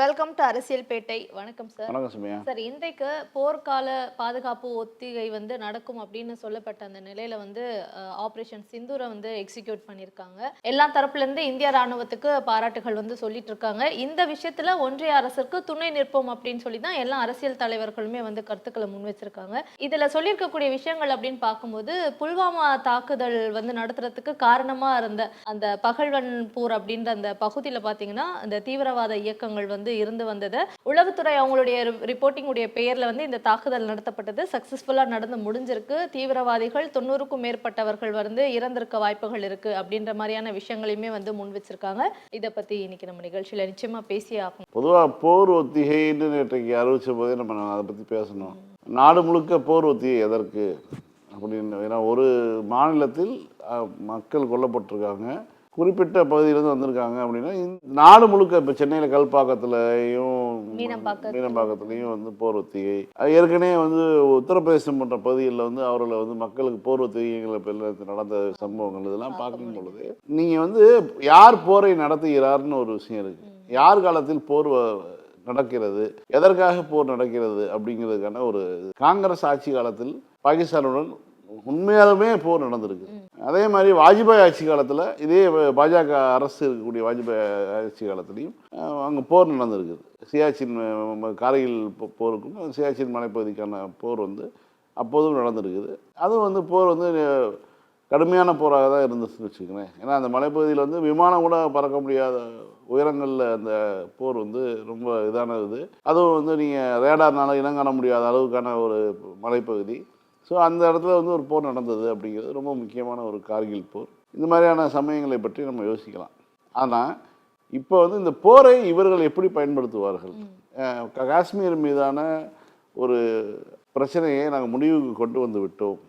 Welcome to அரசியல் பேட்டை. வணக்கம் sir. வணக்கம் சுமையா. சார், இன்றைக்கு போர்க்கால பாதுகாப்பு ஒத்திகை நடக்கும் அப்படின்னு சொல்லப்பட்ட அந்த நிலையில ஆபரேஷன் சிந்தூரை எக்ஸிக்யூட் பண்ணியிருக்காங்க. எல்லா தரப்புல இருந்து இந்திய ராணுவத்துக்கு பாராட்டுகள் சொல்லிட்டு இருக்காங்க. இந்த விஷயத்துல ஒன்றிய அரசுக்கு துணை நிற்போம் அப்படின்னு சொல்லி தான் எல்லா அரசியல் தலைவர்களுமே கருத்துக்களை முன் வச்சிருக்காங்க. இதுல சொல்லியிருக்கக்கூடிய விஷயங்கள் அப்படின்னு பார்க்கும்போது, புல்வாமா தாக்குதல் நடத்துறதுக்கு காரணமா இருந்த அந்த பகல்வன்பூர் அப்படின்ற அந்த பகுதியில பாத்தீங்கன்னா அந்த தீவிரவாத இயக்கங்கள் இருந்து வந்தது. உளவுத்துறை அவங்களுடைய ரிப்போர்ட்டிங் உடைய பெயர்ல இந்த தாக்குதல் நடத்தப்பட்டது. சக்சஸ்ஃபுல்லா நடந்து முடிஞ்சிருக்கு. தீவிரவாதிகள் 90க்கும் மேற்பட்டவர்கள் இறந்திருக்க வாய்ப்புகள் இருக்கு அப்படின்ற மாதிரியான விஷயங்களையுமே முன் வச்சிருக்காங்க. இதை பத்தி இன்னைக்கு நம்ம நிகழ்ச்சியில நிச்சயமா பேசியே ஆகும். பொதுவா போர் ஒத்திகைன்னு நேற்றைக்கு அறிவிச்ச போதே நம்ம அதை பத்தி பேசணும். நாடு முழுக்க போர் ஒத்திகை எதற்கு அப்படின்னு, ஏன்னா ஒரு மாநிலத்தில் மக்கள் கொல்லப்பட்டிருக்காங்க, குறிப்பிட்ட பகுதியிலேருந்து வந்திருக்காங்க அப்படின்னா நாடு முழுக்க இப்போ சென்னையில் கல்பாக்கத்துலையும் மீனம்பாக்கத்துலேயும் போர் ஒத்திகை, ஏற்கனவே உத்தரப்பிரதேசம் போன்ற பகுதிகளில் அவர்களை மக்களுக்கு போர் ஒத்திகைகளை நடந்த சம்பவங்கள் இதெல்லாம் பார்க்கும் பொழுது நீங்கள் யார் போரை நடத்துகிறார்னு ஒரு விஷயம் இருக்குது. யார் காலத்தில் போர் நடக்கிறது, எதற்காக போர் நடக்கிறது அப்படிங்கிறதுக்கான ஒரு காங்கிரஸ் ஆட்சி காலத்தில் பாகிஸ்தானுடன் உண்மையாலுமே போர் நடந்திருக்கு. அதே மாதிரி வாஜ்பாய் ஆட்சி காலத்தில் இதே பாஜக அரசு இருக்கக்கூடிய வாஜ்பாய் ஆட்சி காலத்துலேயும் அங்கே போர் நடந்திருக்குது. சியாச்சின் கார்கில் போருக்கும் சியாச்சின் மலைப்பகுதிக்கான போர் அப்போதும் நடந்திருக்குது. அதுவும் போர் கடுமையான போராக தான் இருந்துச்சுன்னு வச்சுக்கிறேன். ஏன்னா அந்த மலைப்பகுதியில் விமானம் கூட பறக்க முடியாத உயரங்களில் அந்த போர் ரொம்ப இதானது. அதுவும் நீங்கள் ரேடார்னால இனம் காண முடியாத அளவுக்கான ஒரு மலைப்பகுதி. ஸோ அந்த இடத்துல ஒரு போர் நடந்தது அப்படிங்கிறது ரொம்ப முக்கியமான ஒரு கார்கில் போர். இந்த மாதிரியான சமயங்களை பற்றி நம்ம யோசிக்கலாம். ஆனால் இப்போ இந்த போரை இவர்கள் எப்படி பயன்படுத்துவார்கள்? காஷ்மீர் மீதான ஒரு பிரச்சனையை நாங்கள் முடிவுக்கு கொண்டு வந்து விட்டோம்,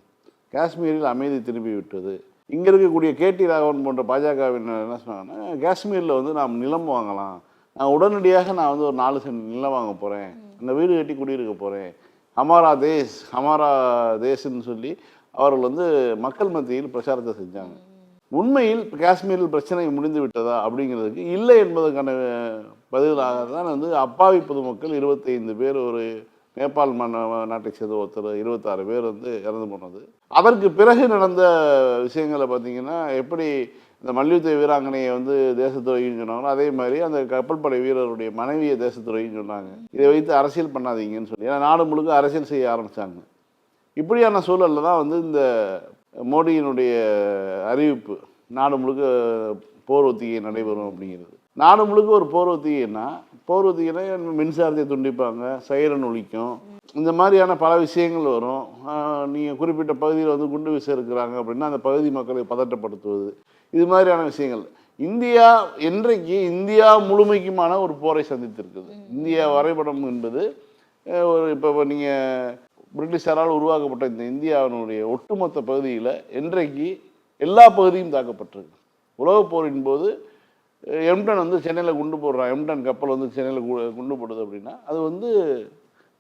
காஷ்மீரில் அமைதி திரும்பி விட்டது. இங்கே இருக்கக்கூடிய கேடி ராகவன் போன்ற பாஜகவினர் என்ன சொன்னாங்கன்னா, காஷ்மீரில் நாம் நிலம் வாங்கலாம், நான் உடனடியாக நான் ஒரு 4 சென்ட் நிலம் வாங்க போகிறேன், அந்த வீடு கட்டி குடியிருக்க போகிறேன், ஹமாரா தேஷ்ன்னு சொல்லி அவர்கள் மக்கள் மத்தியில் பிரச்சாரத்தை செஞ்சாங்க. உண்மையில் காஷ்மீரில் பிரச்சனை முடிந்து விட்டதா அப்படிங்கிறதுக்கு இல்லை என்பதற்கான பதிலாக தான் அப்பாவி பொதுமக்கள் 25 பேர், ஒரு நேபாள் நாட்டை சேர்ந்த ஒருத்தர் 26 பேர் இறந்து போனது. அதற்கு பிறகு நடந்த விஷயங்களை பார்த்தீங்கன்னா, எப்படி இந்த மல்யுத்த வீராங்கனையை தேசத்துறைன்னு சொன்னாங்களோ அதே மாதிரி அந்த கப்பல் படை வீரருடைய மனைவியை தேசத்துறைன்னு சொன்னாங்க. இதை வைத்து அரசியல் பண்ணாதீங்கன்னு சொல்லி, ஏன்னா நாடு முழுக்க அரசியல் செய்ய ஆரம்பித்தாங்க. இப்படியான சூழலில் தான் இந்த மோடியினுடைய அறிவிப்பு, நாடு முழுக்க போர் ஒத்திகை நடைபெறும் அப்படிங்கிறது. நாடு முழுக்க ஒரு போர் ஒத்திகைன்னா, போர் ஒத்திகைனா மின்சாரத்தை துண்டிப்பாங்க, சைரன் ஒலிக்கும், இந்த மாதிரியான பல விஷயங்கள் வரும். நீங்கள் குறிப்பிட்ட பகுதியில் குண்டு வீச இருக்கிறாங்க அப்படின்னா அந்த பகுதி மக்களை பதட்டப்படுத்துவது, இது மாதிரியான விஷயங்கள். இந்தியா என்றைக்கு இந்தியா முழுமைக்குமான ஒரு போரை சந்தித்திருக்குது. இந்தியா வரைபடம் என்பது ஒரு இப்போ நீங்கள் பிரிட்டிஷாரால் உருவாக்கப்பட்ட இந்த இந்தியாவினுடைய ஒட்டுமொத்த பகுதியில் என்றைக்கு எல்லா பகுதியும் தாக்கப்பட்டிருக்கு. உலகப் போரின் போது எம்டன் சென்னையில் குண்டு போடுறான், எம்டன் கப்பல் சென்னையில் குண்டு போடுது அப்படின்னா அது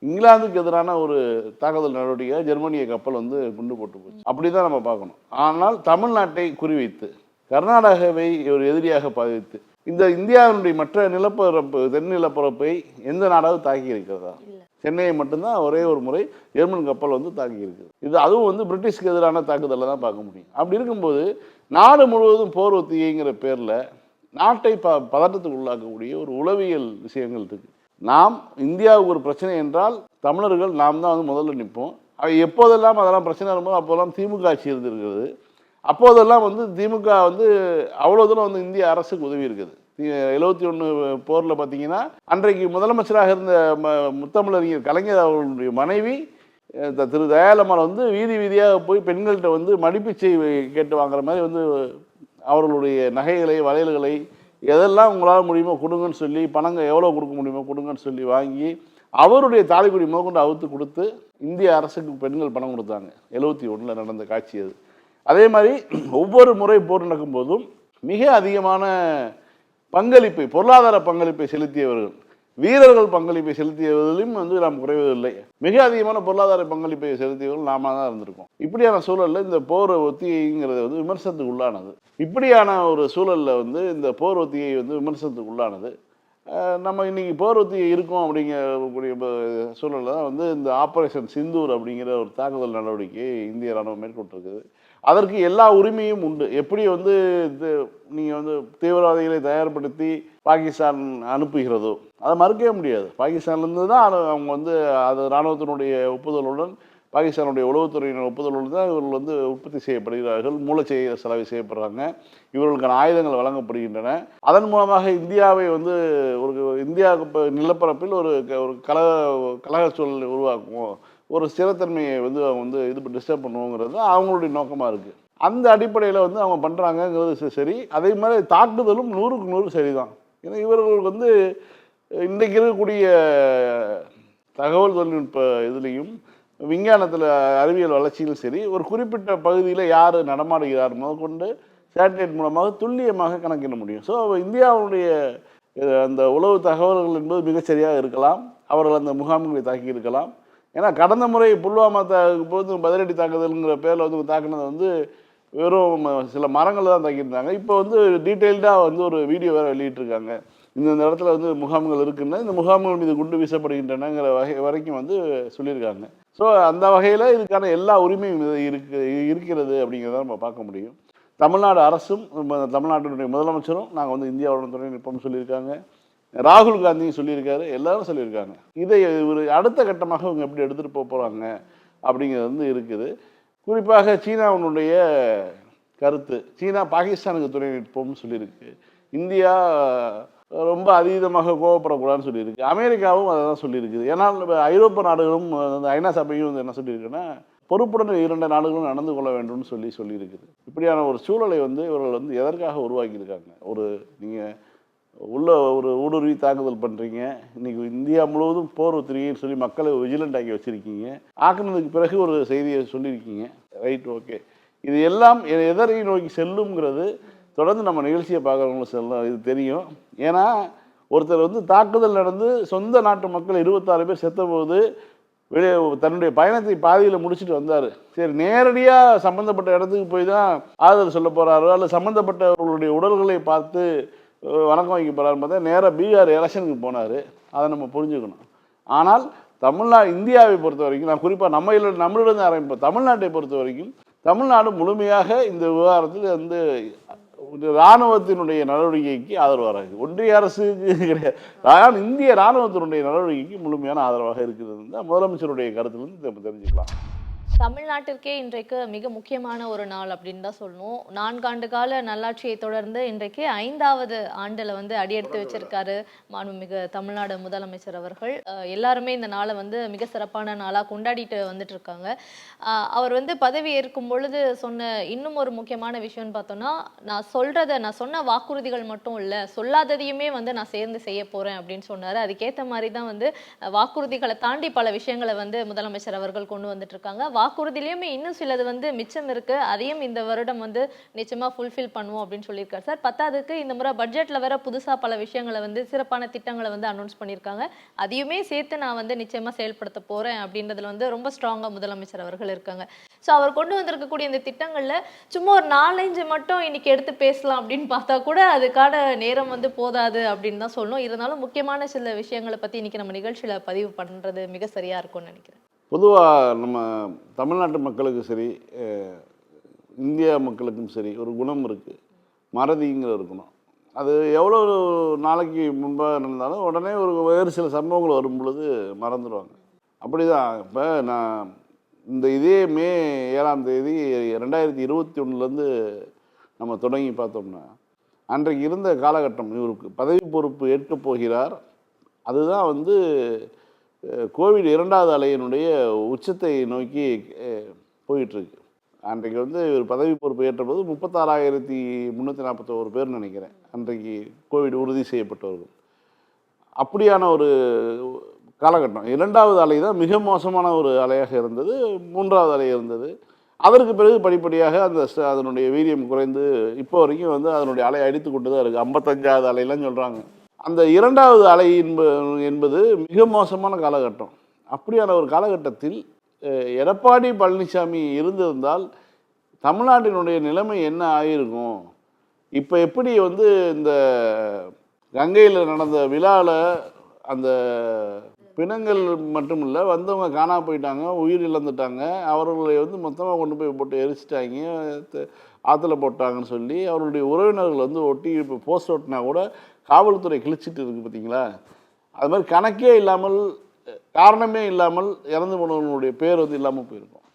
இங்கிலாந்துக்கு எதிரான ஒரு தாக்குதல் நடவடிக்கை. ஜெர்மனிய கப்பல் குண்டு போட்டு போச்சு. அப்படி தான் நம்ம பார்க்கணும். ஆனால் தமிழ்நாட்டை குறிவைத்து, கர்நாடகாவை ஒரு எதிரியாக பாவித்து, இந்த இந்தியாவினுடைய மற்ற நிலப்பரப்பு, தென் நிலப்பரப்பை எந்த நாடாவது தாக்கி இருக்கிறதா? சென்னையை மட்டும்தான் ஒரே ஒரு முறை ஜெர்மன் கப்பல் தாக்கி இருக்குது. இது அதுவும் பிரிட்டிஷ்க்கு எதிரான தாக்குதலை தான் பார்க்க முடியும். அப்படி இருக்கும்போது நாடு முழுவதும் போர் ஒத்திகைங்கிற பேரில் நாட்டை பதட்டத்துக்கு உள்ளாக்கக்கூடிய ஒரு உளவியல் விஷயங்கள் இருக்குது. நாம் இந்தியாவுக்கு ஒரு பிரச்சனை என்றால் தமிழர்கள் நாம் தான் முதல்ல நிற்போம். எப்போதெல்லாம் அதெல்லாம் பிரச்சனை வரும்போது அப்போதெல்லாம் திமுக ஆட்சி இருந்திருக்கிறது. அப்போதெல்லாம் திமுக அவ்வளோ தூரம் இந்திய அரசுக்கு உதவி இருக்குது. 71 போரில் பார்த்தீங்கன்னா அன்றைக்கு முதலமைச்சராக இருந்த முத்தமிழறிஞர் கலைஞர் அவர்களுடைய மனைவி திரு தயாளம்மாள் வீதி வீதியாக போய் பெண்கள்கிட்ட மடிப்பிச்சை கேட்டு வாங்குற மாதிரி அவர்களுடைய நகைகளை, வளையல்களை எதெல்லாம் உங்களால் முடியுமோ கொடுங்கன்னு சொல்லி, பணங்கள் எவ்வளோ கொடுக்க முடியுமோ கொடுங்கன்னு சொல்லி வாங்கி அவருடைய தாலிக்குடி முதற்கொண்டு அவுத்து கொடுத்து இந்திய அரசுக்கு பெண்கள் பணம் கொடுத்தாங்க. 71 நடந்த காட்சி அது. அதே மாதிரி ஒவ்வொரு முறை போர் நடக்கும்போதும் மிக அதிகமான பங்களிப்பை, பொருளாதார பங்களிப்பை செலுத்தியவர்கள், வீரர்கள் பங்களிப்பை செலுத்தியவர்களும் நாம் குறைவதில்லை. மிக அதிகமான பொருளாதார பங்களிப்பை செலுத்தியவர்கள் நாம தான் இருந்திருக்கோம். இப்படியான சூழலில் இந்த போர் ஒத்திகைங்கிறது விமர்சனத்துக்கு உள்ளானது. இப்படியான ஒரு சூழலில் இந்த போர் ஒத்திகை விமர்சனத்துக்கு உள்ளானது. நம்ம இன்னைக்கு போர் ஒத்திகை இருக்கும் அப்படிங்கக்கூடிய சூழலில் தான் வந்து இந்த ஆப்ரேஷன் சிந்தூர் அப்படிங்கிற ஒரு தாக்குதல் நடவடிக்கை இந்திய ராணுவம் மேற்கொண்டிருக்குது. அதற்கு எல்லா உரிமையும் உண்டு. எப்படி வந்து நீங்கள் வந்து தீவிரவாதிகளை தயார்படுத்தி பாகிஸ்தான் அனுப்புகிறதோ அதை மறுக்கவே முடியாது. பாகிஸ்தான்லேருந்து தான் அவங்க வந்து அது இராணுவத்தினுடைய ஒப்புதலுடன், பாகிஸ்தானுடைய உளவுத்துறையினர் ஒப்புதலுடன் தான் இவர்கள் வந்து உற்பத்தி செய்யப்படுகிறார்கள், மூலச்செய செலவு செய்யப்படுறாங்க, இவர்களுக்கான ஆயுதங்கள் வழங்கப்படுகின்றன. அதன் மூலமாக இந்தியாவை வந்து இந்தியாவுக்கு இப்போ நிலப்பரப்பில் ஒரு ஒரு கலக சூழலை உருவாக்குவோம், ஒரு ஸ்திரத்தன்மையை வந்து அவங்க வந்து இது டிஸ்டர்ப் பண்ணுவோங்கிறது அவங்களுடைய நோக்கமாக இருக்குது. அந்த அடிப்படையில் வந்து அவங்க பண்ணுறாங்கங்கிறது சரி. அதே மாதிரி தாக்குதலும் 100க்கு 100 சரிதான். ஏன்னா இவர்கள் வந்து இன்றைக்கு இருக்கக்கூடிய தகவல் தொழில்நுட்ப இதுலேயும் விஞ்ஞானத்தில் அறிவியல் வளர்ச்சியிலும் சரி, ஒரு குறிப்பிட்ட பகுதியில் யார் நடமாடுகிறார் முதற்கொண்டு சேட்டலைட் மூலமாக துல்லியமாக கணக்கிட முடியும். ஸோ இந்தியாவுடைய அந்த உளவு தகவல்கள் என்பது மிகச்சரியாக இருக்கலாம். அவர்கள் அந்த முகாம்களை தாக்கி இருக்கலாம். ஏன்னா கடந்த முறை புல்வாமா போது பதிலடி தாக்குதல்ங்கிற பேரில் வந்து தாக்குனதை வந்து வெறும் சில மரங்களை தான் தாக்கியிருந்தாங்க. இப்போ வந்து டீட்டெயில்டாக வந்து ஒரு வீடியோ வேறு வெளியிட்டிருக்காங்க. இந்த இடத்துல வந்து முகாம்கள் இருக்குன்னா இந்த முகாம்கள் மீது குண்டு வீசப்படுகின்றனங்கிற வரைக்கும் வந்து சொல்லியிருக்காங்க. ஸோ அந்த வகையில் இதுக்கான எல்லா உரிமையும் இருக்கிறது அப்படிங்கிறத நம்ம பார்க்க முடியும். தமிழ்நாடு அரசும் தமிழ்நாட்டினுடைய முதலமைச்சரும் நாங்கள் வந்து இந்தியாவுடன் துணை நிற்போம்னு சொல்லியிருக்காங்க. ராகுல் காந்தியும் சொல்லியிருக்காரு, எல்லாரும் சொல்லியிருக்காங்க. இதை ஒரு அடுத்த கட்டமாக இவங்க எப்படி எடுத்துகிட்டு போக போகிறாங்க அப்படிங்கிறது வந்து இருக்குது. குறிப்பாக சீனாவுடைய கருத்து, சீனா பாகிஸ்தானுக்கு துணை நிற்போம்னு சொல்லியிருக்கு. இந்தியா ரொம்ப அதீதமாக கோவப்படக்கூடாதுன்னு சொல்லியிருக்கு. அமெரிக்காவும் அதை தான் சொல்லியிருக்குது. ஏன்னா ஐரோப்பிய நாடுகளும் ஐநா சபையும் வந்து என்ன சொல்லியிருக்குன்னா, பொறுப்புடன் 2 நாடுகளும் நடந்து கொள்ள வேண்டும்னு சொல்லியிருக்குது. இப்படியான ஒரு சூழலை வந்து இவர்கள் வந்து எதற்காக உருவாக்கியிருக்காங்க? நீங்கள் உள்ள ஒரு ஊடுருவி தாக்குதல் பண்ணுறீங்க, இன்றைக்கி இந்தியா முழுவதும் போர் ஒத்திகைன்னு சொல்லி மக்களை விஜிலண்ட் ஆக்கி வச்சுருக்கீங்க, ஆக்குனதுக்கு பிறகு ஒரு செய்தியை சொல்லியிருக்கீங்க. Right, okay. இது எல்லாம் எதரை நோக்கி செல்லுங்கிறது தொடர்ந்து நம்ம நிகழ்ச்சியை பார்க்குறவங்களும் செல்லும், இது தெரியும். ஏன்னா ஒருத்தர் வந்து தாக்குதல் நடந்து சொந்த நாட்டு மக்கள் 26 பேர் செத்தபோது வெளியே தன்னுடைய பயணத்தை பாதியில் முடிச்சுட்டு வந்தார். சரி, நேரடியாக சம்மந்தப்பட்ட இடத்துக்கு போய் தான் ஆறுதல் சொல்ல போகிறாரோ அல்லது சம்மந்தப்பட்டவர்களுடைய உடல்களை பார்த்து வணக்கம் வைக்க போகிறாருன்னு பார்த்தா நேராக பீகார் எலெக்ஷனுக்கு போனார். அதை நம்ம புரிஞ்சுக்கணும். ஆனால் இந்தியாவை பொறுத்த வரைக்கும், நான் குறிப்பாக நம்மளிடம் ஆரம்பிப்போம். தமிழ்நாட்டை பொறுத்த வரைக்கும் தமிழ்நாடு முழுமையாக இந்த விவகாரத்தில் வந்து இராணுவத்தினுடைய நடவடிக்கைக்கு ஆதரவாக இருக்குது. ஒன்றிய அரசுக்கு கிடையாது. ஆனால் இந்திய இராணுவத்தினுடைய நடவடிக்கைக்கு முழுமையான ஆதரவாக இருக்கிறது தான் முதலமைச்சருடைய கருத்துலேருந்து தெரிஞ்சுக்கலாம். தமிழ்நாட்டிற்கே இன்றைக்கு மிக முக்கியமான ஒரு நாள் அப்படின்னு தான் சொல்லணும். 4 ஆண்டு கால நல்லாட்சியை தொடர்ந்து இன்றைக்கு 5வது ஆண்டில் வந்து அடியெடுத்து வச்சிருக்காரு மாண்புமிகு தமிழ்நாடு முதலமைச்சர் அவர்கள். எல்லாருமே இந்த நாளை வந்து மிக சிறப்பான நாளாக கொண்டாடிட்டு வந்துட்டு இருக்காங்க. அவர் வந்து பதவி ஏற்கும் பொழுது சொன்ன இன்னும் ஒரு முக்கியமான விஷயம்னு பார்த்தோம்னா, நான் சொன்ன வாக்குறுதிகள் மட்டும் இல்லை, சொல்லாததையுமே வந்து நான் சேர்ந்து செய்ய போறேன் அப்படின்னு சொன்னார். அதுக்கேற்ற மாதிரி தான் வந்து வாக்குறுதிகளை தாண்டி பல விஷயங்களை வந்து முதலமைச்சர் அவர்கள் கொண்டு வந்துட்டு இருக்காங்க. வாக்குறுதியிலுமே இன்னும் சிலது வந்து மிச்சம் இருக்கு, அதையும் இந்த வருடம் வந்து நிச்சயமா ஃபுல்ஃபில் பண்ணுவோம் அப்படின்னு சொல்லியிருக்காரு சார். 10க்கு இந்த முறை பட்ஜெட்ல வேற புதுசா பல விஷயங்களை வந்து சிறப்பான திட்டங்களை வந்து அனௌன்ஸ் பண்ணியிருக்காங்க. அதையுமே சேர்த்து நான் வந்து நிச்சயமா செயல்படுத்த போறேன் அப்படின்றதுல வந்து ரொம்ப ஸ்ட்ராங்கா முதலமைச்சர் அவர்கள் இருக்காங்க. ஸோ அவர் கொண்டு வந்திருக்கக்கூடிய இந்த திட்டங்கள்ல சும்மா ஒரு 4-5 மட்டும் இன்னைக்கு எடுத்து பேசலாம் அப்படின்னு பார்த்தா கூட அதுக்கான நேரம் வந்து போதாது அப்படின்னு தான் சொல்லணும். இருந்தாலும் முக்கியமான சில விஷயங்களை பத்தி இன்னைக்கு நம்ம நிகழ்ச்சியில பதிவு பண்றது மிக சரியா இருக்கும்னு நினைக்கிறேன். பொதுவாக நம்ம தமிழ்நாட்டு மக்களுக்கு சரி, இந்தியா மக்களுக்கும் சரி ஒரு குணம் இருக்குது, மறதிங்கிற இருக்கணும். அது எவ்வளோ நாளைக்கு முன்பாக நடந்தாலும் உடனே வேறு சில சம்பவங்கள் வரும் பொழுது மறந்துடுவாங்க. அப்படி தான் இப்போ நான் இதே மே 7ஆம் தேதி 2021 நம்ம தொடங்கி பார்த்தோம்னா, அன்றைக்கு இருந்த காலகட்டம், இவருக்கு பதவி பொறுப்பு ஏற்கப் போகிறார், அதுதான் வந்து கோவிட் 2வது அலையினுடைய உச்சத்தை நோக்கி போயிட்டுருக்கு. அன்றைக்கு வந்து இவர் பதவி பொறுப்பு ஏற்றபோது 36,341 பேர் நினைக்கிறேன் அன்றைக்கு கோவிட் உறுதி செய்யப்பட்டவர்கள். அப்படியான ஒரு காலகட்டம். 2வது அலை தான் மிக மோசமான ஒரு அலையாக இருந்தது. 3வது அலை இருந்தது. அதற்கு பிறகு படிப்படியாக அதனுடைய வீரியம் குறைந்து இப்போ வரைக்கும் வந்து அதனுடைய அலை அடித்து கொண்டு தான் இருக்குது. 55வது அலையெல்லாம் சொல்கிறாங்க. அந்த 2வது அலை என்பது மிக மோசமான காலகட்டம். அப்படியான ஒரு காலகட்டத்தில் எடப்பாடி பழனிசாமி இருந்திருந்தால் தமிழ்நாட்டினுடைய நிலைமை என்ன ஆகியிருக்கும்? இப்போ எப்படி வந்து இந்த கங்கையில் நடந்த விழாவில் அந்த பிணங்கள் மட்டும் இல்லை, வந்தவங்க காணாம போயிட்டாங்க, உயிர் இழந்துட்டாங்க, அவர்களை வந்து மொத்தமாக கொண்டு போய் போட்டு எரிச்சிட்டாங்க, ஆற்றுல போட்டாங்கன்னு சொல்லி அவருடைய உறவினர்கள் வந்து ஒட்டி இப்போ போஸ்ட் ஒட்டினா கூட காவல்துறை கிழிச்சிட்டு இருக்குது பார்த்தீங்களா. அது மாதிரி கணக்கே இல்லாமல், காரணமே இல்லாமல் இறந்து போனவங்களுடைய பேர் வந்து இல்லாமல் போயிருக்கும்.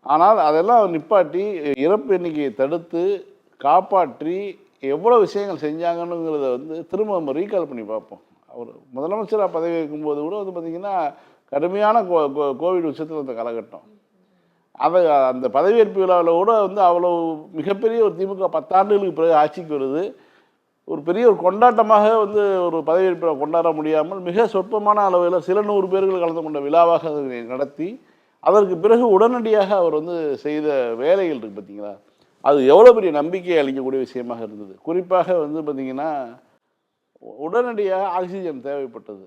ஆனால் அதெல்லாம் நிப்பாட்டி இறப்பு எண்ணிக்கையை தடுத்து காப்பாற்றி எவ்வளோ விஷயங்கள் செஞ்சாங்கன்னுங்கிறத வந்து திரும்ப நம்ம ரீகால் பண்ணி பார்ப்போம். அவர் முதலமைச்சராக பதவி வைக்கும்போது கூட வந்து பார்த்திங்கன்னா கடுமையான கோவிட் உச்சத்தில் இருந்த காலகட்டம். அதை அந்த பதவியேற்பு விழாவில் கூட வந்து அவ்வளோ மிகப்பெரிய ஒரு திமுக 10 ஆண்டுகளுக்கு பிறகு ஆட்சிக்கு வருது, ஒரு பெரிய ஒரு கொண்டாட்டமாக வந்து ஒரு பதவியேற்பை கொண்டாட முடியாமல் மிக சொற்பமான அளவில் சில 100 பேர்கள் கலந்து கொண்ட விழாவாக அதை நடத்தி அதற்கு பிறகு உடனடியாக அவர் வந்து செய்த வேலைகள் இருக்குது பார்த்தீங்களா, அது எவ்வளோ பெரிய நம்பிக்கையை அளிக்கக்கூடிய விஷயமாக இருந்தது. குறிப்பாக வந்து பார்த்திங்கன்னா உடனடியாக ஆக்சிஜன் தேவைப்பட்டது.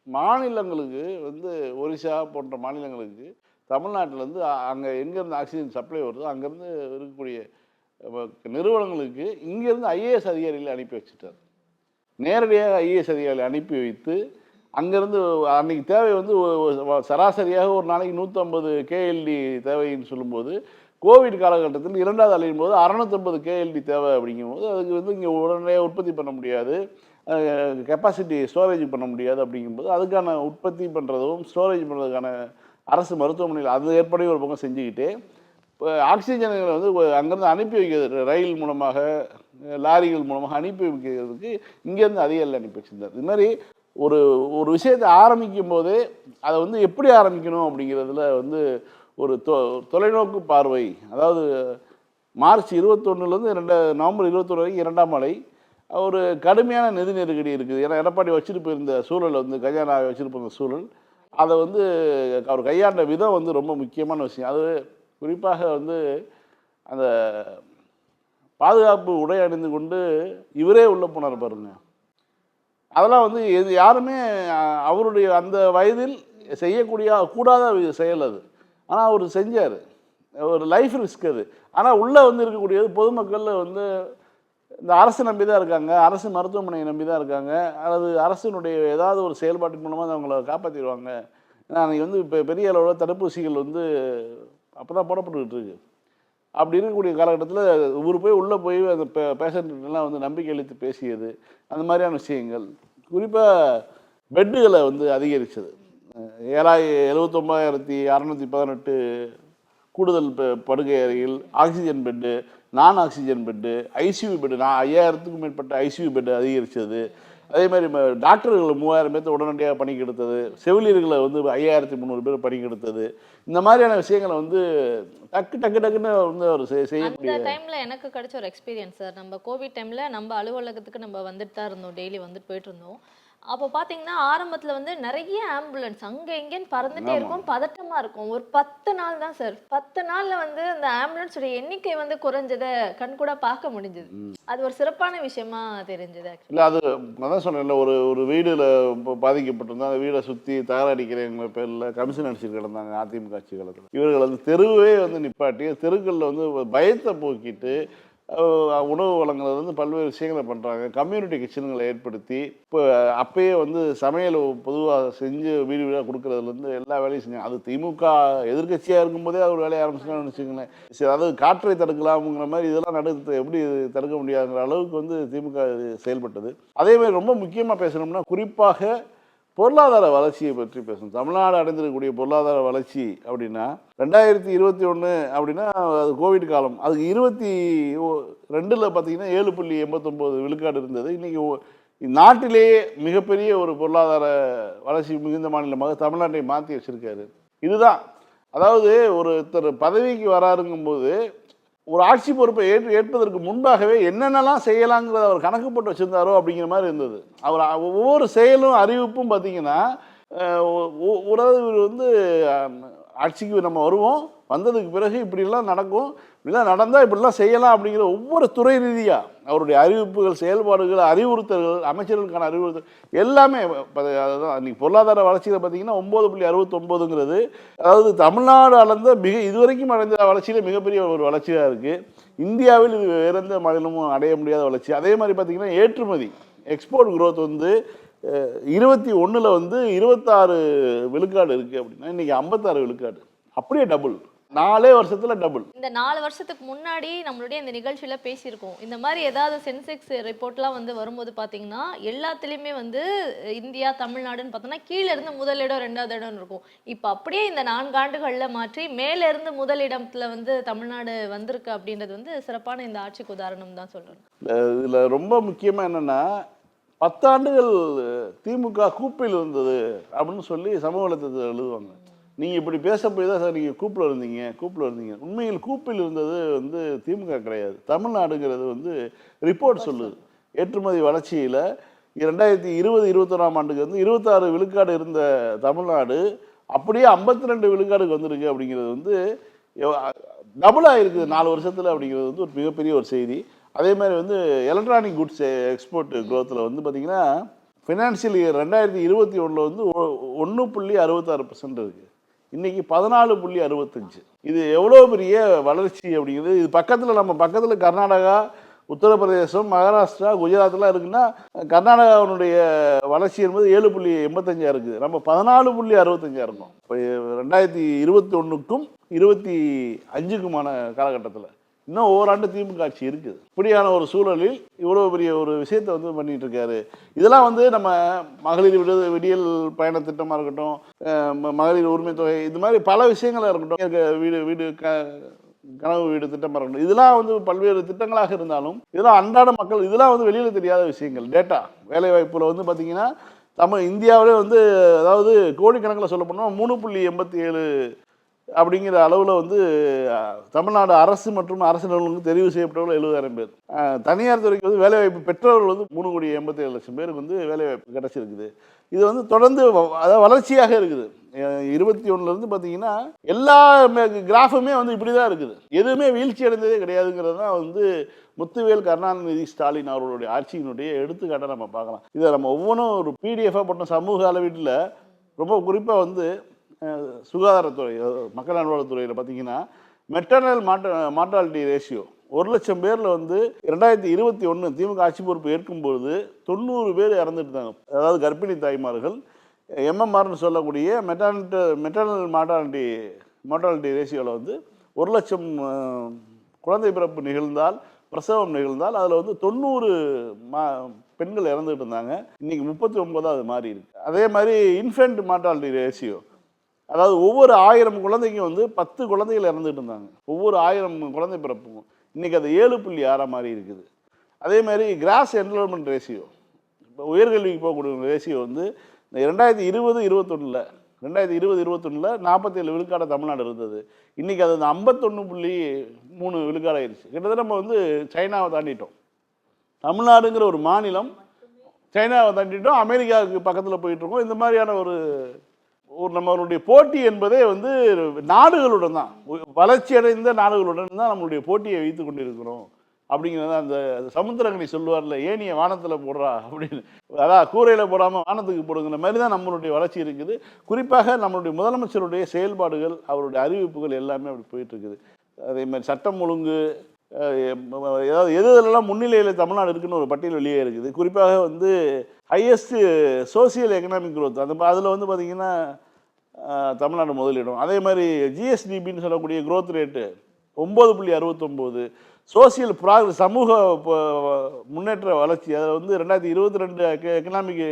மாநிலங்களுக்கு வந்து ஒரிசா போன்ற மாநிலங்களுக்கு தமிழ்நாட்டிலேருந்து அங்கே எங்கேருந்து ஆக்சிஜன் சப்ளை வருதோ அங்கேருந்து இருக்கக்கூடிய நிறுவனங்களுக்கு இங்கேருந்து ஐஏஎஸ் அதிகாரிகளை அனுப்பி வச்சுட்டார். நேரடியாக ஐஏஎஸ் அதிகாரிகளை அனுப்பி வைத்து அங்கேருந்து அன்றைக்கி தேவை வந்து சராசரியாக ஒரு நாளைக்கு 150 கேஎல்டி தேவைன்னு சொல்லும்போது, கோவிட் காலகட்டத்தில் 2வது அலையும் போது 650 கேஎல்டி தேவை. அப்படிங்கும்போது அதுக்கு வந்து இங்கே உடனடியாக உற்பத்தி பண்ண முடியாது, கெப்பாசிட்டி ஸ்டோரேஜ் பண்ண முடியாது. அப்படிங்கும்போது அதுக்கான உற்பத்தி பண்ணுறதும் ஸ்டோரேஜ் பண்ணுறதுக்கான அரசு மருத்துவமனையில் அது ஏற்படைய ஒரு பக்கம் செஞ்சுக்கிட்டு, இப்போ ஆக்சிஜன்களை வந்து அங்கேருந்து அனுப்பி வைக்கிறது ரயில் மூலமாக, லாரிகள் மூலமாக அனுப்பி வைக்கிறதுக்கு இங்கேருந்து அதிகாரிகள் அனுப்பி வச்சுருந்தார். இது மாதிரி ஒரு ஒரு விஷயத்தை ஆரம்பிக்கும் போதே அதை வந்து எப்படி ஆரம்பிக்கணும் அப்படிங்கிறதுல வந்து ஒரு தொலைநோக்கு பார்வை. அதாவது மார்ச் 21லேருந்து நவம்பர் 21 வரைக்கும் 2ஆம் அலை ஒரு கடுமையான நிதி நெருக்கடி இருக்குது. ஏன்னா எடப்பாடி வச்சுட்டு போயிருந்த சூழல் வந்து கஜானாவை வச்சுட்டு போயிருந்த சூழல், அதை வந்து அவர் கையாண்ட விதம் வந்து ரொம்ப முக்கியமான விஷயம். அது குறிப்பாக வந்து அந்த பாதுகாப்பு உடை அணிந்து கொண்டு இவரே உள்ளே போனார் பாருங்க, அதெல்லாம் வந்து யாருமே அவருடைய அந்த வயதில் செய்யக்கூடிய கூடாத செயல் அது. ஆனால் அவர் செஞ்சார், ஒரு லைஃப் ரிஸ்க் அது. ஆனால் உள்ளே வந்து இருக்கக்கூடியது பொதுமக்கள் வந்து இந்த அரசு நம்பி தான் இருக்காங்க, அரசு மருத்துவமனையை நம்பி தான் இருக்காங்க, அல்லது அரசினுடைய ஏதாவது ஒரு செயல்பாட்டின் மூலமாக அவங்கள காப்பாற்றிடுவாங்க. ஏன்னா அன்றைக்கி வந்து இப்போ பெரிய அளவில் தடுப்பூசிகள் வந்து அப்போ தான் போடப்பட்டுக்கிட்டு இருக்கு. அப்படி இருக்கக்கூடிய காலகட்டத்தில் இவர் போய் உள்ளே போய் அந்த பேஷண்ட்டுலாம் வந்து நம்பிக்கை அளித்து பேசியது, அந்த மாதிரியான விஷயங்கள். குறிப்பாக பெட்டுகளை வந்து அதிகரித்தது. 79,618 கூடுதல் படுக்கை அறைகள், ஆக்சிஜன் பெட்டு, நான் ஆக்சிஜன் பெட்டு, ஐசியூ பெட்டு, 5000க்கும் மேற்பட்ட ஐசியூ பெட்டு அதிகரித்தது. அதே மாதிரி டாக்டர்கள் 3000 பேர்த்த உடனடியாக பணிக்கு எடுத்தது, செவிலியர்களை வந்து 5300 பேர் பணிக்கு எடுத்தது. இந்த மாதிரியான விஷயங்களை வந்து டக்குன்னு வந்து அவர் செய்யக்கூடிய அந்த டைம்ல எனக்கு கிடைச்ச ஒரு எக்ஸ்பீரியன்ஸ் சார். நம்ம கோவிட் டைம்ல நம்ம அலுவலகத்துக்கு நம்ம வந்துட்டு தான் இருந்தோம், டெய்லி வந்துட்டு போயிட்டு இருந்தோம். அப்போ பார்த்தீங்கன்னா ஆரம்பத்தில் வந்து நிறைய ஆம்புலன்ஸ் அங்கே இங்கேன்னு பறந்துட்டே இருக்கும், பதட்டமாக இருக்கும். ஒரு 10 நாள் தான் சார், 10 நாளில் வந்து அந்த ஆம்புலன்ஸோட எண்ணிக்கை வந்து குறைஞ்சதை கண்கூட பார்க்க முடிஞ்சது. அது ஒரு சிறப்பான விஷயமா தெரிஞ்சது. இல்லை அது அதான் சொன்னேன்ல, ஒரு வீடில் பாதிக்கப்பட்டிருந்தா அந்த வீடை சுற்றி தகராடிக்கிறவங்க பேரில் கமிஷன் அடிச்சுட்டு கிடந்தாங்க அதிமுக ஆட்சி காலத்தில். இவர்கள் வந்து தெருவே வந்து நிப்பாட்டி தெருக்களில் வந்து பயத்தை போக்கிட்டு உணவு வழங்குறது வந்து பல்வேறு விஷயங்களை பண்ணுறாங்க. கம்யூனிட்டி கிச்சனுங்களை ஏற்படுத்தி இப்போ அப்பயே வந்து சமையல் பொதுவாக செஞ்சு வீடு வீடாக கொடுக்குறதுலேருந்து எல்லா வேலையும் செஞ்சாங்க. அது திமுக எதிர்கட்சியாக இருக்கும்போதே அவர் வேலையை ஆரம்பிச்சுக்கலாம்னு வச்சுக்கோங்களேன். சரி, அதாவது காற்றை தடுக்கலாம்ங்கிற மாதிரி இதெல்லாம் எப்படி தடுக்க முடியாதுங்கிற அளவுக்கு வந்து திமுக செயல்பட்டது. அதேமாதிரி ரொம்ப முக்கியமாக பேசணும்னா குறிப்பாக பொருளாதார வளர்ச்சியை பற்றி பேசணும். தமிழ்நாடு அடைந்திருக்கக்கூடிய பொருளாதார வளர்ச்சி அப்படின்னா 2021 அப்படின்னா அது கோவிட் காலம். அதுக்கு 22ல் பார்த்தீங்கன்னா 7.89 விழுக்காடு இருந்தது. இன்றைக்கி நாட்டிலேயே மிகப்பெரிய ஒரு பொருளாதார வளர்ச்சி மிகுந்த மாநிலமாக தமிழ்நாட்டை மாற்றி வச்சுருக்காரு. இதுதான், அதாவது ஒருத்தர் பதவிக்கு வராருங்கும்போது ஒரு ஆட்சி பொறுப்பை ஏற்பதற்கு முன்பாகவே என்னென்னலாம் செய்யலாங்கிறத அவர் கணக்கு போட்டு வச்சுருந்தாரோ அப்படிங்கிற மாதிரி இருந்தது. அவர் ஒவ்வொரு செயலும் அறிவிப்பும் பார்த்திங்கன்னா வந்து ஆட்சிக்கு நம்ம வருவோம், வந்ததுக்கு பிறகு இப்படிலாம் நடக்கும், இப்படிலாம் நடந்தால் இப்படிலாம் செய்யலாம் அப்படிங்கிற ஒவ்வொரு துறை ரீதியாக அவருடைய அறிவிப்புகள், செயல்பாடுகள், அறிவுறுத்தல்கள், அமைச்சர்களுக்கான அறிவுறுத்தல் எல்லாமே. அதுதான் அன்றைக்கி பொருளாதார வளர்ச்சியில் பார்த்திங்கன்னா 9.69ங்கிறது அதாவது தமிழ்நாடு அளந்த இதுவரைக்கும் அடைந்த வளர்ச்சியில் மிகப்பெரிய ஒரு வளர்ச்சியாக இருக்குது. இந்தியாவில் இது வேறு எந்த மாநிலமும் அடைய முடியாத வளர்ச்சி. அதே மாதிரி பார்த்திங்கன்னா எக்ஸ்போர்ட் growth வந்து 21ல் வந்து 26 விழுக்காடு இருக்குது அப்படின்னா இன்றைக்கி 56 விழுக்காடு, அப்படியே டபுள், 4 வருஷத்தில் டபுள். இந்த 4 வருஷத்துக்கு முன்னாடி நம்மளுடைய இந்த நிகழ்ச்சியில பேசியிருக்கோம். இந்த மாதிரி ஏதாவது சென்செக்ஸ் ரிப்போர்ட்லாம் வந்து வரும்போது பார்த்தீங்கன்னா, எல்லாத்துலேயுமே வந்து இந்தியா, தமிழ்நாடுன்னு பார்த்தோம்னா கீழ இருந்து முதலிடம், 2வது இடம்னு இருக்கும். இப்போ அப்படியே இந்த 4 ஆண்டுகள்ல மாற்றி மேல இருந்து முதலிடத்துல வந்து தமிழ்நாடு வந்திருக்கு அப்படின்றது வந்து சிறப்பான இந்த ஆட்சிக்கு உதாரணம் தான் சொல்லணும். இதில் ரொம்ப முக்கியமாக என்னென்னா 10 ஆண்டுகள் திமுக கூப்பில் இருந்தது அப்படின்னு சொல்லி சமூக வலைத்தளத்தில் எழுதுவாங்க. நீங்கள் இப்படி பேச போய் தான் சார் நீங்கள் கூப்பில் இருந்தீங்க. உண்மையில் கூப்பில் இருந்தது வந்து திமுக கிடையாது. தமிழ்நாடுங்கிறது வந்து ரிப்போர்ட் சொல்லுது. ஏற்றுமதி வளர்ச்சியில் 2020-21ஆம் ஆண்டுக்கு வந்து 26 விழுக்காடு இருந்த தமிழ்நாடு அப்படியே 52 விழுக்காடுக்கு வந்திருக்கு. அப்படிங்கிறது வந்து டபுளாக இருக்குது 4 வருஷத்தில். அப்படிங்கிறது வந்து ஒரு மிகப்பெரிய ஒரு செய்தி. அதே மாதிரி வந்து எலக்ட்ரானிக் குட்ஸ் எக்ஸ்போர்ட் க்ரோத்தில் வந்து பார்த்திங்கன்னா ஃபினான்ஷியல் இயர் 2021 வந்து 1.66% இருக்குது. இன்றைக்கி 14.65. இது எவ்வளோ பெரிய வளர்ச்சி அப்படிங்கிறது. இது பக்கத்தில் கர்நாடகா, உத்தரப்பிரதேசம், மகாராஷ்டிரா, குஜராத்லாம் இருக்குன்னா கர்நாடகாவினுடைய வளர்ச்சி என்பது 7.85 இருக்குது. நம்ம 14.65 இருக்கோம். இப்போ 2021க்கும் 25க்குமான காலகட்டத்தில் இன்னும் ஓராண்டு திமுக ஆட்சி இருக்குது. இப்படியான ஒரு சூழலில் இவ்வளோ பெரிய ஒரு விஷயத்தை வந்து பண்ணிட்டு இருக்காரு. இதெல்லாம் வந்து நம்ம மகளிர் விடியல் பயண திட்டமாக இருக்கட்டும், மகளிர் உரிமை தொகை, இது மாதிரி பல விஷயங்களாக இருக்கட்டும், வீடு கனவு வீடு திட்டமாக இருக்கட்டும், இதெல்லாம் வந்து பல்வேறு திட்டங்களாக இருந்தாலும் இதெல்லாம் அன்றாட மக்கள் இதெல்லாம் வந்து வெளியில் தெரியாத விஷயங்கள். டேட்டா வேலைவாய்ப்பில் வந்து பார்த்திங்கன்னா இந்தியாவிலே வந்து அதாவது கோடிக்கணக்கில் சொல்ல போனால் 3.87 அப்படிங்கிற அளவில் வந்து தமிழ்நாடு அரசு மற்றும் அரசு நிறுவனங்களுக்கு தெரிவு செய்யப்பட்டவர்கள் 70,000 பேர். தனியார் துறைக்கு வந்து வேலைவாய்ப்பு பெற்றவர்கள் வந்து 3,87,00,000 பேருக்கு வந்து வேலைவாய்ப்பு கிடச்சிருக்குது. இது வந்து தொடர்ந்து அதாவது வளர்ச்சியாக இருக்குது. 21லேருந்து பார்த்தீங்கன்னா எல்லா கிராஃபுமே வந்து இப்படி தான் இருக்குது. எதுவுமே வீழ்ச்சி அடைந்ததே கிடையாதுங்கிறது தான் வந்து முத்துவேல் கருணாநிதி ஸ்டாலின் அவர்களுடைய ஆட்சியினுடைய எடுத்துக்காட்டை நம்ம பார்க்கலாம். இதை நம்ம ஒவ்வொன்றும் ஒரு பிடிஎஃபாக போட்ட சமூக அளவீட்டில் ரொம்ப குறிப்பாக வந்து சுகாதாரத்துறை, மக்கள் நல்வாழ்வுத்துறையில் பார்த்தீங்கன்னா மெட்டர்னல் மார்டாலிட்டி ரேஷியோ 1,00,000 பேரில் வந்து 2021 திமுக ஆட்சி பொறுப்பு ஏற்கும்போது 90 பேர் இறந்துட்டாங்க. அதாவது கர்ப்பிணி தாய்மார்கள் எம்எம்ஆர்னு சொல்லக்கூடிய மெட்டர்னல் மார்டாலிட்டி ரேஷியோவில் வந்து 1,00,000 குழந்தை பிறப்பு நிகழ்ந்தால், பிரசவம் நிகழ்ந்தால் அதில் வந்து 90 பெண்கள் இறந்துட்டு இருந்தாங்க. இன்றைக்கி 39 மாறி இருக்கு. அதே மாதிரி இன்ஃபென்ட் மார்டாலிட்டி ரேஷியோ, அதாவது ஒவ்வொரு 1000 குழந்தைக்கும் வந்து 10 குழந்தைகள் இறந்துட்டு இருந்தாங்க. ஒவ்வொரு 1000 குழந்தை பிறப்புக்கும் இன்றைக்கி அது 7.6 மாறி இருக்குது. அதே மாதிரி கிராஸ் என்ரோல்மெண்ட் ரேஷியோ, இப்போ உயர்கல்விக்கு போகக்கூடிய ரேஷியோ வந்து 2020-21 47 விழுக்காடு தமிழ்நாடு இருந்தது. இன்றைக்கி அது 51.3 விழுக்காடு ஆயிடுச்சு. கிட்டத்தட்ட நம்ம வந்து சைனாவை தாண்டிட்டோம். தமிழ்நாடுங்கிற ஒரு மாநிலம் சைனாவை தாண்டிட்டோம், அமெரிக்காவுக்கு பக்கத்தில் போயிட்டுருக்கோம். இந்த மாதிரியான ஒரு நம்மளுடைய போட்டி என்பதே வந்து நாடுகளுடன் தான், வளர்ச்சி அடைந்த நாடுகளுடன் தான் நம்மளுடைய போட்டியை வைத்து கொண்டிருக்கிறோம். அப்படிங்கிறது அந்த சமுத்திரக்கனி சொல்லுவார்ல, ஏனியை வானத்தில் போடுறா அப்படின்னு, அதான் கூரையில் போடாமல் வானத்துக்கு போடுங்கிற மாதிரி தான் நம்மளுடைய வளர்ச்சி இருக்குது. குறிப்பாக நம்மளுடைய முதலமைச்சருடைய செயல்பாடுகள், அவருடைய அறிவிப்புகள் எல்லாமே அப்படி போயிட்டுருக்குது. அதே மாதிரி சட்டம் ஒழுங்கு, ஏதாவது எதெல்லாம் முன்னிலையில் தமிழ்நாடு இருக்குன்னு ஒரு பட்டியல் வெளியே இருக்குது. குறிப்பாக வந்து ஹையஸ்ட்டு சோசியல் எக்கனாமிக் க்ரோத், அதில் வந்து பார்த்திங்கன்னா தமிழ்நாடு முதலிடம். அதே மாதிரி ஜிஎஸ்டிபின்னு சொல்லக்கூடிய க்ரோத் ரேட்டு 9.69. சோசியல் ப்ராக்ரஸ், சமூக முன்னேற்ற வளர்ச்சி, அதில் வந்து 2022 எக்கனாமிக்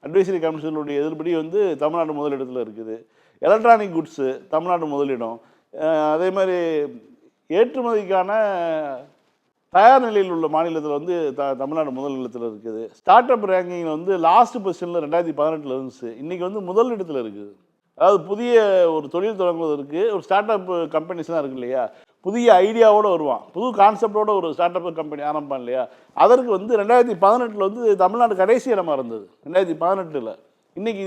அட்வைசரி கமிஷனுடைய எதிர்படி வந்து தமிழ்நாடு முதலிடத்தில் இருக்குது. எலக்ட்ரானிக் குட்ஸு தமிழ்நாடு முதலிடம். அதே மாதிரி ஏற்றுமதிக்கான தயார் நிலையில் உள்ள மாநிலத்தில் வந்து தமிழ்நாடு முதல் இடத்தில் இருக்குது. ஸ்டார்ட் அப் ரேங்கிங்கில் வந்து லாஸ்ட் பொசிஷனில் 2018 இருந்துச்சு, இன்றைக்கி வந்து முதல் இடத்துல இருக்குது. அதாவது புதிய ஒரு தொழில் தொடங்குவதற்கு ஒரு ஸ்டார்ட் அப் கம்பெனிஸ்லாம் இருக்குது இல்லையா, புதிய ஐடியாவோடு வருவான், புது கான்செப்டோட ஒரு ஸ்டார்ட் அப் கம்பெனி ஆரம்பிப்பான் இல்லையா, அதற்கு வந்து 2018 வந்து தமிழ்நாடு கடைசி இடமா இருந்தது. 2018 இன்றைக்கி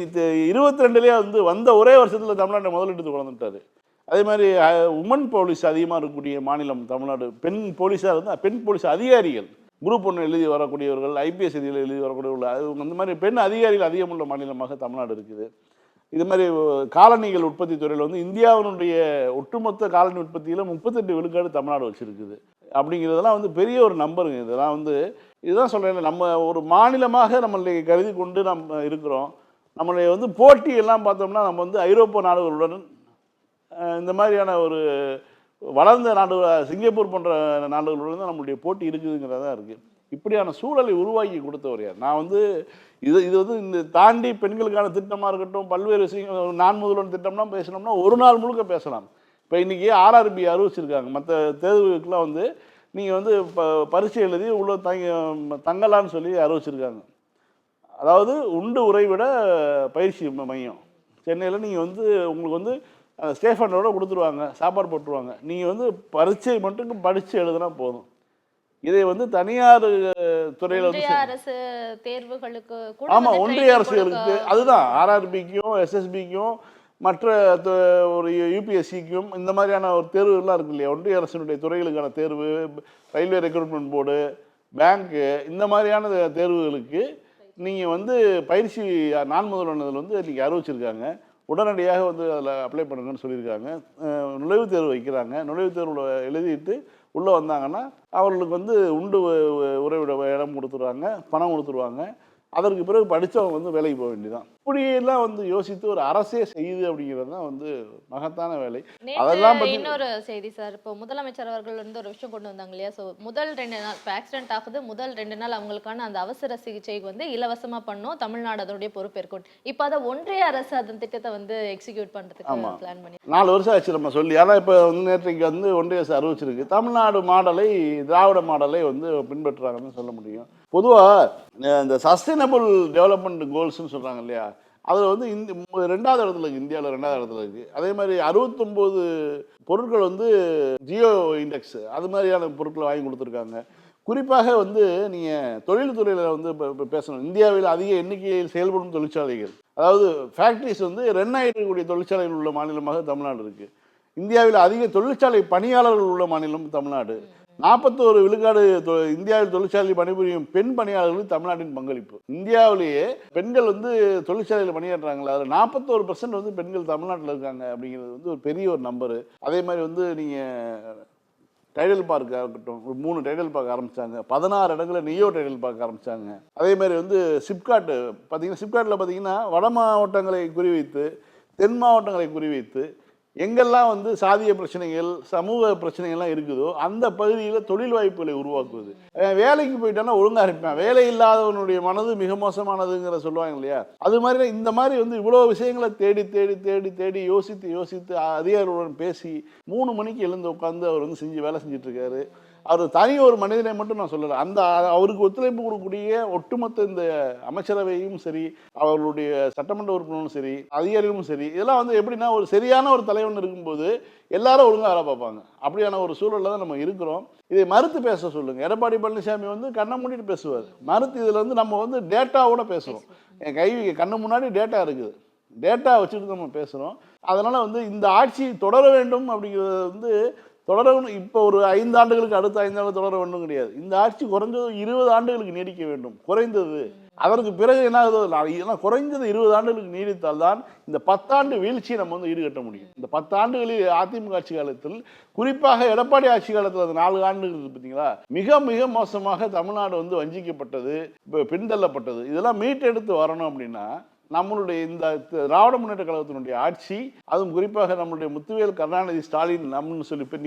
22லேயே வந்து வந்த ஒரே வருஷத்தில் தமிழ்நாட்டை முதலிடத்துக்கு கொண்டுட்டார். அதே மாதிரி உமன் போலீஸ் அதிகமாக இருக்கக்கூடிய மாநிலம் தமிழ்நாடு. பெண் போலீஸாக இருந்தால் பெண் போலீஸ் அதிகாரிகள், குரூப் 1 எழுதி வரக்கூடியவர்கள், ஐபிஎஸ் எழுதி வரக்கூடியவர்கள், அது இந்த மாதிரி பெண் அதிகாரிகள் அதிகமுள்ள மாநிலமாக தமிழ்நாடு இருக்குது. இது மாதிரி காலணிகள் உற்பத்தி துறையில் வந்து இந்தியாவினுடைய ஒட்டுமொத்த காலனி உற்பத்தியில் 38 விழுக்காடு தமிழ்நாடு வச்சுருக்குது. அப்படிங்கிறதெல்லாம் வந்து பெரிய ஒரு நம்பருங்க. இதெல்லாம் வந்து இதுதான் சொல்கிறேன், நம்ம ஒரு மாநிலமாக நம்மளை கருதி கொண்டு நம்ம இருக்கிறோம். நம்மளுடைய வந்து போட்டி எல்லாம் பார்த்தோம்னா நம்ம வந்து ஐரோப்பிய நாடுகளுடன் இந்த மாதிரியான ஒரு வளர்ந்த நாடு சிங்கப்பூர் போன்ற நாடுகளுடன் தான் நம்மளுடைய போட்டி இருக்குதுங்கிறதா இருக்குது. இப்படியான சூழலை உருவாக்கி கொடுத்தவர் யார்? நான் வந்து இது வந்து இந்த தாண்டி பெண்களுக்கான திட்டமாக இருக்கட்டும், பல்வேறு விஷயங்கள் நான் முதல்வன் திட்டம்லாம் பேசினோம்னா ஒரு நாள் முழுக்க பேசலாம். இப்போ இன்றைக்கி ஆர்ஆர்பி அறிவிச்சிருக்காங்க, மற்ற தேர்வுகளுக்கெலாம் வந்து நீங்கள் வந்து பரீட்சை எழுதி உள்ள தங்கலான்னு சொல்லி அறிவிச்சிருக்காங்க. அதாவது உண்டு உறைவிட பயிற்சி மையம் சென்னையில் நீங்கள் வந்து உங்களுக்கு வந்து ஸ்டேஃபனோட கொடுத்துருவாங்க, சாப்பாடு போட்டுருவாங்க. நீங்கள் வந்து பரீட்சை மட்டும் படித்து எழுதுனா போதும். இதை வந்து தனியார் துறையில் வந்து அரசு தேர்வுகளுக்கு கூட ஆமாம், ஒன்றிய அரசுகளுக்கு அதுதான் ஆர்ஆர்பிக்கும் எஸ்எஸ்பிக்கும் மற்ற ஒரு யூபிஎஸ்சிக்கும் இந்த மாதிரியான ஒரு தேர்வுகள்லாம் இருக்கு இல்லையா, ஒன்றிய அரசினுடைய துறைகளுக்கான தேர்வு, ரயில்வே ரெக்ரூட்மெண்ட் போர்டு, பேங்க்கு, இந்த மாதிரியான தேர்வுகளுக்கு நீங்கள் வந்து பயிற்சி நான் முதல்வனதில் வந்து இன்றைக்கி அறிவிச்சிருக்காங்க. உடனடியாக வந்து அதில் அப்ளை பண்ணுங்கன்னு சொல்லியிருக்காங்க. நுழைவுத் தேர்வு வைக்கிறாங்க. நுழைவுத் தேர்வில் எழுதிட்டு உள்ளே வந்தாங்கன்னா அவர்களுக்கு வந்து உண்டு உறைவிட இடம் கொடுத்துருவாங்க, பணம் கொடுத்துருவாங்க. அதற்கு பிறகு படித்தவங்க வந்து வேலைக்கு போக வேண்டியதான். இப்படியெல்லாம் வந்து யோசித்து ஒரு அரசே செய்யுது அப்படிங்கிறது தான் வந்து மகத்தான வேலை. அதெல்லாம் இன்னொரு செய்தி சார், இப்போ முதலமைச்சர் அவர்கள் வந்து ஒரு விஷயம் கொண்டு வந்தாங்க இல்லையா, ஸோ முதல் 2 நாள் இப்போ ஆக்சிடென்ட் ஆகுது, முதல் 2 நாள் அவங்களுக்கான அந்த அவசர சிகிச்சைக்கு வந்து இலவசமாக பண்ணோம், தமிழ்நாடு அதனுடைய பொறுப்பேற்கும். இப்போ அதை ஒன்றிய அரசு அதன் திட்டத்தை வந்து எக்ஸிக்யூட் பண்ணுறதுக்கு பிளான் பண்ணி 4 வருஷம் ஆச்சு நம்ம சொல்லி. ஆனால் இப்போ வந்து நேற்றைக்கு வந்து ஒன்றிய அரசு அறிவிச்சிருக்கு, தமிழ்நாடு மாடலை, திராவிட மாடலை வந்து பின்பற்றுறாங்கன்னு சொல்ல முடியும். பொதுவாக இந்த சஸ்டைனபிள் டெவலப்மெண்ட் கோல்ஸ்ன்னு சொல்கிறாங்க இல்லையா, அதில் வந்து 2வது இடத்துல இருக்குது, இந்தியாவில் 2வது இடத்துல இருக்குது. அதே மாதிரி 69 பொருட்கள் வந்து ஜியோ இண்டெக்ஸ் அது மாதிரியான பொருட்களை வாங்கி கொடுத்துருக்காங்க. குறிப்பாக வந்து நீங்கள் தொழில்துறையில் வந்து இப்போ பேசணும், இந்தியாவில் அதிக எண்ணிக்கையில் செயல்படும் தொழிற்சாலைகள், அதாவது ஃபேக்ட்ரிஸ் வந்து ரன் ஆகிடக்கூடிய தொழிற்சாலைகள் உள்ள மாநிலமாக தமிழ்நாடு இருக்குது. இந்தியாவில் அதிக தொழிற்சாலை பணியாளர்கள் உள்ள மாநிலம் தமிழ்நாடு. 41 விழுக்காடு இந்தியாவில் தொழிற்சாலையில் பணிபுரியும் பெண் பணியாளர்களுக்கு தமிழ்நாட்டின் பங்களிப்பு. இந்தியாவிலேயே பெண்கள் வந்து தொழிற்சாலையில் பணியாற்றுறாங்களா, அதில் 41% வந்து பெண்கள் தமிழ்நாட்டில் இருக்காங்க அப்படிங்கிறது வந்து ஒரு பெரிய ஒரு நம்பரு. அதே மாதிரி வந்து நீங்கள் டைடல் பார்க் இருக்கட்டும், 3 டைடல் பார்க் ஆரம்பித்தாங்க, 16 இடங்களில் நியோ டைடல் பார்க் ஆரம்பித்தாங்க. அதே மாதிரி வந்து சிப்காட் பார்த்தீங்கன்னா, சிப்காட்டில் பார்த்தீங்கன்னா வட மாவட்டங்களை குறிவைத்து, தென் மாவட்டங்களை குறிவைத்து எங்கெல்லாம் வந்து சாதிய பிரச்சனைகள், சமூக பிரச்சனைகள்லாம் இருக்குதோ அந்த பகுதியில் தொழில் வாய்ப்புகளை உருவாக்குவது. வேலைக்கு போயிட்டான்னா ஒழுங்காக இருப்பேன், வேலை இல்லாதவனுடைய மனது மிக மோசமானதுங்கிற சொல்லுவாங்க இல்லையா, அது மாதிரி இந்த மாதிரி வந்து இவ்வளோ விஷயங்களை தேடி தேடி தேடி தேடி யோசித்து அதிகாரிகளுடன் பேசி 3 மணிக்கு எழுந்து உட்காந்து அவர் வந்து வேலை செஞ்சிட்ருக்காரு. அவர் தனி ஒரு மனிதனை மட்டும் நான் சொல்லலை, அந்த அவருக்கு ஒத்துழைப்பு கொடுக்கக்கூடிய ஒட்டுமொத்த இந்த அமைச்சரவையும் சரி, அவர்களுடைய சட்டமன்ற உறுப்பினரும் சரி, அதிகாரிகளும் சரி, இதெல்லாம் வந்து எப்படின்னா ஒரு சரியான ஒரு தலைவன் இருக்கும்போது எல்லாரும் ஒழுங்காக வேலை பார்ப்பாங்க. அப்படியான ஒரு சூழலில் தான் நம்ம இருக்கிறோம். இதை மறுத்து பேச சொல்லுங்கள். எடப்பாடி பழனிசாமி வந்து கண்ணை மூடிட்டு பேசுவார், மறுத்து இதில் வந்து நம்ம வந்து டேட்டாவோட பேசுகிறோம். என் கண்ணு முன்னாடி டேட்டா இருக்குது, டேட்டா வச்சுட்டு நம்ம பேசுகிறோம். அதனால் வந்து இந்த ஆட்சி தொடர வேண்டும் அப்படிங்கிறது வந்து தொடரணும். இப்போ ஒரு 5 ஆண்டுகளுக்கு அடுத்த 5 ஆண்டு தொடர வேண்டும் கிடையாது. இந்த ஆட்சி குறைஞ்சது 20 ஆண்டுகளுக்கு நீடிக்க வேண்டும் குறைந்தது. அதற்கு பிறகு என்ன ஆகுது, ஏன்னா குறைஞ்சது 20 ஆண்டுகளுக்கு நீடித்தால் தான் இந்த 10 ஆண்டு வீழ்ச்சியை நம்ம வந்து ஈடுகட்ட முடியும். இந்த 10 ஆண்டுகளில் அதிமுக ஆட்சி காலத்தில், குறிப்பாக எடப்பாடி ஆட்சி காலத்தில் அந்த 4 ஆண்டுகள் பார்த்தீங்களா, மிக மிக மோசமாக தமிழ்நாடு வந்து வஞ்சிக்கப்பட்டது, பின்தள்ளப்பட்டது. இதெல்லாம் மீட்டெடுத்து வரணும் அப்படின்னா நம்மளுடைய இந்த திராவிட முன்னேற்ற கழகத்தினுடைய ஆட்சி, அதுவும் குறிப்பாக நம்மளுடைய முத்துவேல் கருணாநிதி ஸ்டாலின் நம்மன்னு சொல்லி இப்போ